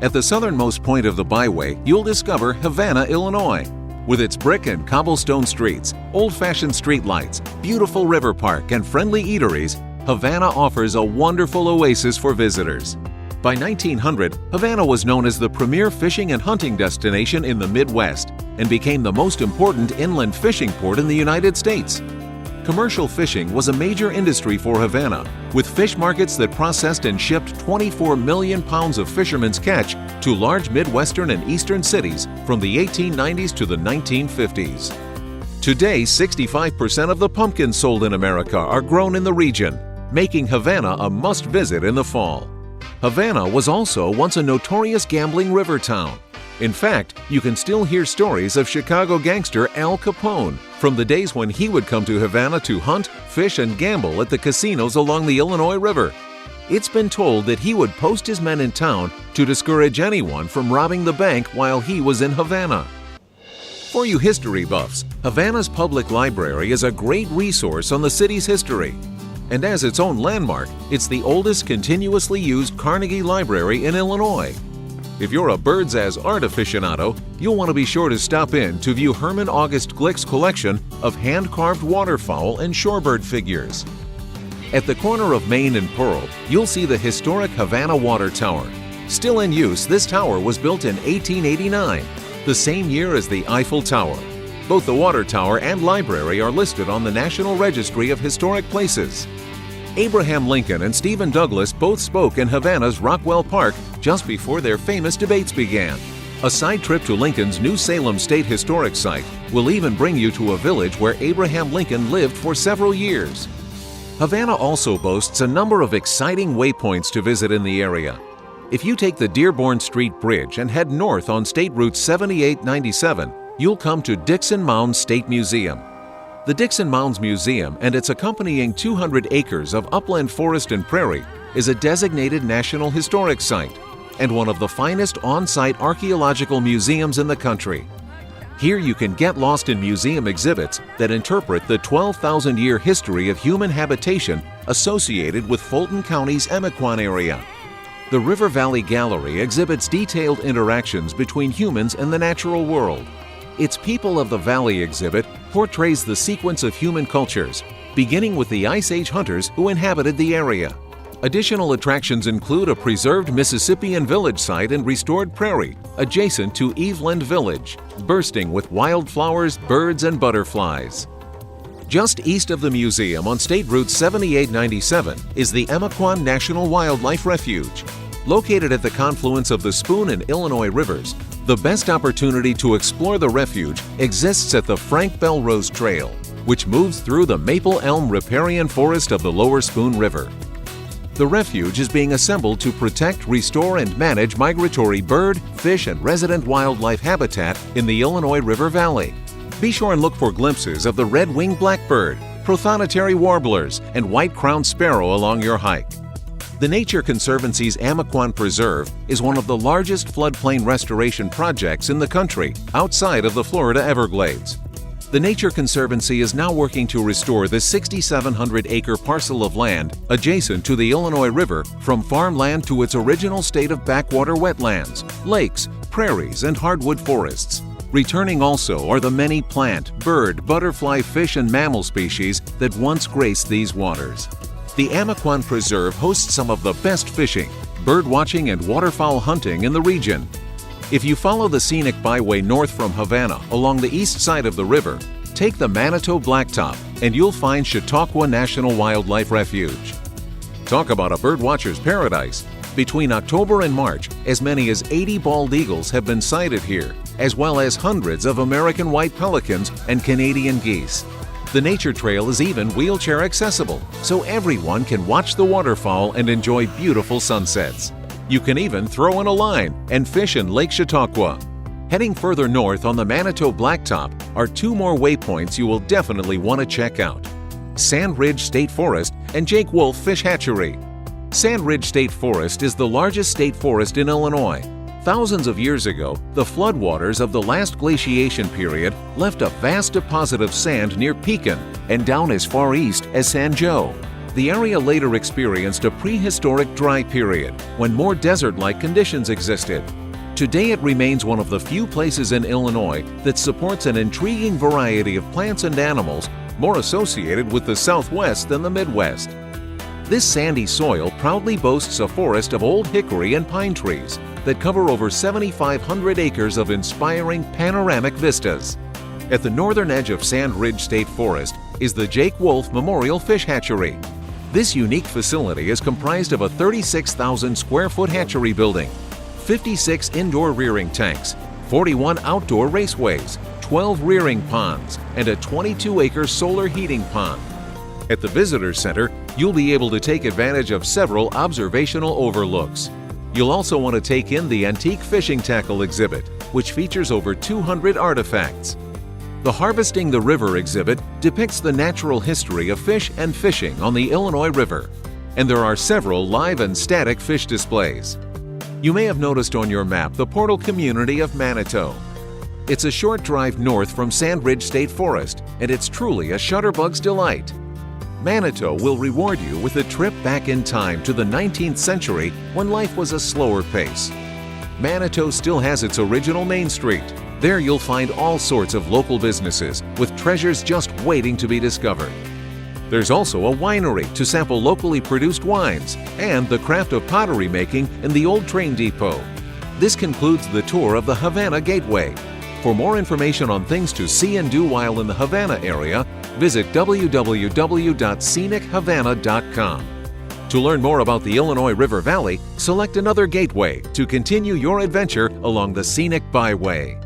At the southernmost point of the byway, you'll discover Havana, Illinois. With its brick and cobblestone streets, old-fashioned streetlights, beautiful river park, and friendly eateries, Havana offers a wonderful oasis for visitors. By 1900, Havana was known as the premier fishing and hunting destination in the Midwest and became the most important inland fishing port in the United States. Commercial fishing was a major industry for Havana, with fish markets that processed and shipped 24 million pounds of fishermen's catch to large Midwestern and Eastern cities from the 1890s to the 1950s. Today, 65% of the pumpkins sold in America are grown in the region, making Havana a must-visit in the fall. Havana was also once a notorious gambling river town. In fact, you can still hear stories of Chicago gangster Al Capone from the days when he would come to Havana to hunt, fish, and gamble at the casinos along the Illinois River. It's been told that he would post his men in town to discourage anyone from robbing the bank while he was in Havana. For you history buffs, Havana's public library is a great resource on the city's history. And as its own landmark, it's the oldest continuously used Carnegie Library in Illinois. If you're a bird's as art aficionado, you'll want to be sure to stop in to view Herman August Glick's collection of hand-carved waterfowl and shorebird figures. At the corner of Main and Pearl, you'll see the historic Havana Water Tower. Still in use, this tower was built in 1889, the same year as the Eiffel Tower. Both the water tower and library are listed on the National Registry of Historic Places. Abraham Lincoln and Stephen Douglas both spoke in Havana's Rockwell Park just before their famous debates began. A side trip to Lincoln's new Salem State Historic Site will even bring you to a village where Abraham Lincoln lived for several years. Havana also boasts a number of exciting waypoints to visit in the area. If you take the Dearborn Street Bridge and head north on State Route 7897, you'll come to Dixon Mounds State Museum. The Dixon Mounds Museum and its accompanying 200 acres of upland forest and prairie is a designated National Historic Site and one of the finest on-site archaeological museums in the country. Here you can get lost in museum exhibits that interpret the 12,000-year history of human habitation associated with Fulton County's Emiquon area. The River Valley Gallery exhibits detailed interactions between humans and the natural world. Its People of the Valley exhibit portrays the sequence of human cultures, beginning with the Ice Age hunters who inhabited the area. Additional attractions include a preserved Mississippian village site and restored prairie adjacent to Eveland Village, bursting with wildflowers, birds, and butterflies. Just east of the museum on State Route 7897 is the Emiquon National Wildlife Refuge. Located at the confluence of the Spoon and Illinois rivers, the best opportunity to explore the refuge exists at the Frank Belrose Trail, which moves through the maple elm riparian forest of the Lower Spoon River. The refuge is being assembled to protect, restore, and manage migratory bird, fish, and resident wildlife habitat in the Illinois River Valley. Be sure and look for glimpses of the red-winged blackbird, prothonotary warblers, and white-crowned sparrow along your hike. The Nature Conservancy's Emiquon Preserve is one of the largest floodplain restoration projects in the country outside of the Florida Everglades. The Nature Conservancy is now working to restore the 6,700-acre parcel of land adjacent to the Illinois River from farmland to its original state of backwater wetlands, lakes, prairies, and hardwood forests. Returning also are the many plant, bird, butterfly, fish, and mammal species that once graced these waters. The Emiquon Preserve hosts some of the best fishing, bird watching, and waterfowl hunting in the region. If you follow the scenic byway north from Havana along the east side of the river, take the Manitou Blacktop and you'll find Chautauqua National Wildlife Refuge. Talk about a birdwatcher's paradise. Between October and March, as many as 80 bald eagles have been sighted here, as well as hundreds of American white pelicans and Canadian geese. The nature trail is even wheelchair accessible, so everyone can watch the waterfowl and enjoy beautiful sunsets. You can even throw in a line and fish in Lake Chautauqua. Heading further north on the Manitou Blacktop are two more waypoints you will definitely want to check out: Sand Ridge State Forest and Jake Wolf Fish Hatchery. Sand Ridge State Forest is the largest state forest in Illinois. Thousands of years ago, the floodwaters of the last glaciation period left a vast deposit of sand near Pekin and down as far east as San Joe. The area later experienced a prehistoric dry period when more desert-like conditions existed. Today it remains one of the few places in Illinois that supports an intriguing variety of plants and animals more associated with the Southwest than the Midwest. This sandy soil proudly boasts a forest of old hickory and pine trees that cover over 7,500 acres of inspiring panoramic vistas. At the northern edge of Sand Ridge State Forest is the Jake Wolf Memorial Fish Hatchery. This unique facility is comprised of a 36,000 square foot hatchery building, 56 indoor rearing tanks, 41 outdoor raceways, 12 rearing ponds, and a 22-acre solar heating pond. At the Visitor Center, you'll be able to take advantage of several observational overlooks. You'll also want to take in the Antique Fishing Tackle exhibit, which features over 200 artifacts. The Harvesting the River exhibit depicts the natural history of fish and fishing on the Illinois River, and there are several live and static fish displays. You may have noticed on your map the portal community of Manitou. It's a short drive north from Sand Ridge State Forest, and it's truly a shutterbug's delight. Manitou will reward you with a trip back in time to the 19th century when life was a slower pace. Manitou still has its original Main Street. There you'll find all sorts of local businesses with treasures just waiting to be discovered. There's also a winery to sample locally produced wines and the craft of pottery making in the old train depot. This concludes the tour of the Havana Gateway. For more information on things to see and do while in the Havana area, visit www.scenic-havana.com. To learn more about the Illinois River Valley, select another gateway to continue your adventure along the Scenic Byway.